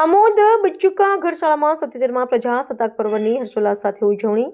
આમોદ બચ્ચુકા ઘર શાળામાં 77મા પ્રજાસત્તાક પર્વની હર્ષોલ્લાસ સાથે ઉજવણી.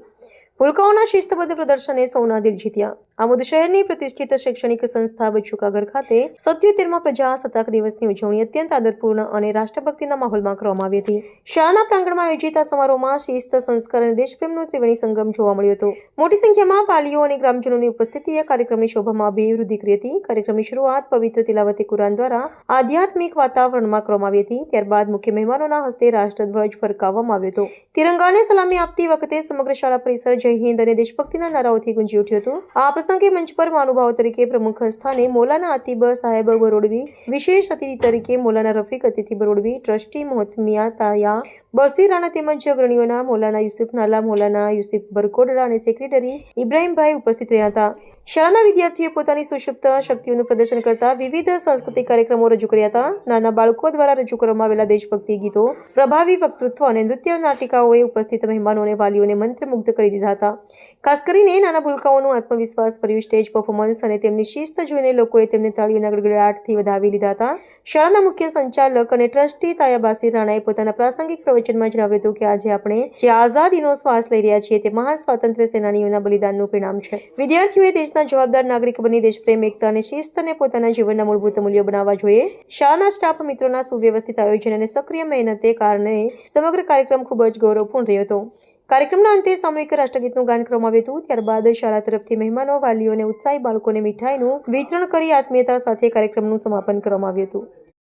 ભૂલકાઓના શિસ્તબદ્ધ પ્રદર્શને સૌના દિલ જીત્યા. આમોદ શહેરની પ્રતિષ્ઠિત શૈક્ષણિક સંસ્થા બચ્ચુકા ઘર ખાતે 77મા પ્રજાસત્તાક દિવસની ઉજવણી અત્યંત આદરપૂર્ણ અને રાષ્ટ્રભક્તિના માહોલમાં કરવામાં આવી હતી. શાળાના પ્રાંગણમાં આયોજિત આ સમારોહમાં શિસ્ત, સંસ્કાર અને દેશપ્રેમનો ત્રિવેણી સંગમ જોવા મળ્યો હતો. મોટી સંખ્યામાં વાલીઓ અને ગ્રામજનોની ઉપસ્થિતિએ કાર્યક્રમની શોભામાં અભિવૃદ્ધિ કરી હતી. કાર્યક્રમની શરૂઆત પવિત્ર તિલાવતે કુરાન દ્વારા આધ્યાત્મિક વાતાવરણમાં કરવામાં આવી હતી. ત્યારબાદ મુખ્ય મહેમાનોના હસ્તે રાષ્ટ્રધ્વજ ફરકાવવામાં આવ્યો હતો. તિરંગાને સલામી આપતી વખતે સમગ્ર શાળા પરિસર જય હિન્દ અને દેશભક્તિના નારાઓથી ગુંજી ઉઠ્યું હતું. આ પ્રસંગે મંચ પર મહાનુભાવો તરીકે પ્રમુખ સ્થાને મૌલાના આતિબ સાહેબ બરોડવી, વિશેષ અતિથિ તરીકે મૌલાના રફીક અતિથિ બરોડવી, ટ્રસ્ટી મોહમ્મદ તાયા બસીર રાણા તેમજ અગ્રણીઓના મૌલાના યુસુફ નાલા, મૌલાના યુસુફ બરકોડરા અને સેક્રેટરી ઇબ્રાહીમભાઈ ઉપસ્થિત રહ્યા હતા. શાળાના વિદ્યાર્થીઓએ પોતાની સુષુપ્ત શક્તિઓનું પ્રદર્શન કરતા વિવિધ સાંસ્કૃતિક કાર્યક્રમો રજૂ કર્યા હતા. નાના બાળકો દ્વારા રજૂ કરવામાં આવેલા દેશભક્તિ ગીતો, પ્રભાવી વક્તૃત્વ અને નૃત્ય નાટિકાઓએ ઉપસ્થિત મહેમાનો અને વાલીઓને મંત્રમુગ્ધ કરી દીધા હતા. ખાસ કરીને નાના ભૂલકાઓનું આત્મવિશ્વાસ ભર્યું સ્ટેજ પરફોર્મન્સ અને તેમની શિસ્ત જોઈને લોકોએ તેમને તાળીઓના ગડગડાટથી વધાવી લીધા હતા. શાળાના મુખ્ય સંચાલક અને ટ્રસ્ટી તાયા બાસીર રાણાએ પોતાના પ્રાસંગિક પ્રવચનમાં જણાવ્યું હતું કે આજે આપણે જે આઝાદીનો શ્વાસ લઈ રહ્યા છીએ તે મહાન સ્વાતંત્ર્ય સેનાનીઓના બલિદાનનું પરિણામ છે. વિદ્યાર્થીઓએ દેશના જવાબદાર નાગરિક બની દેશપ્રેમ, એકતા અને શિસ્તને પોતાના જીવનના મૂળભૂત મૂલ્યો બનાવવા જોઈએ. શાળાના સ્ટાફ મિત્રોના સુવ્યવસ્થિત આયોજન અને સક્રિય મહેનતે કારણે સમગ્ર કાર્યક્રમ ખૂબ જ ગૌરવપૂર્ણ રહ્યો હતો. કાર્યક્રમના અંતે સામૂહિક રાષ્ટ્રગીતનું ગાન કરવામાં આવ્યું હતું. ત્યારબાદ શાળા તરફથી મહેમાનો, વાલીઓ અને ઉત્સાહી બાળકોને મીઠાઈનું વિતરણ કરી આત્મીયતા સાથે કાર્યક્રમનું સમાપન કરવામાં આવ્યું હતું.